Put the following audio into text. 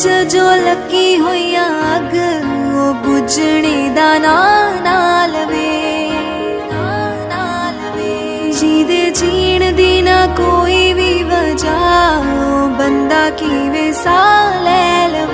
च जो लगी हुई अग वो बुझने दा ना लवे। जीदे जीण दी ना कोई भी वजह, बंदा किवें साह लै लवे।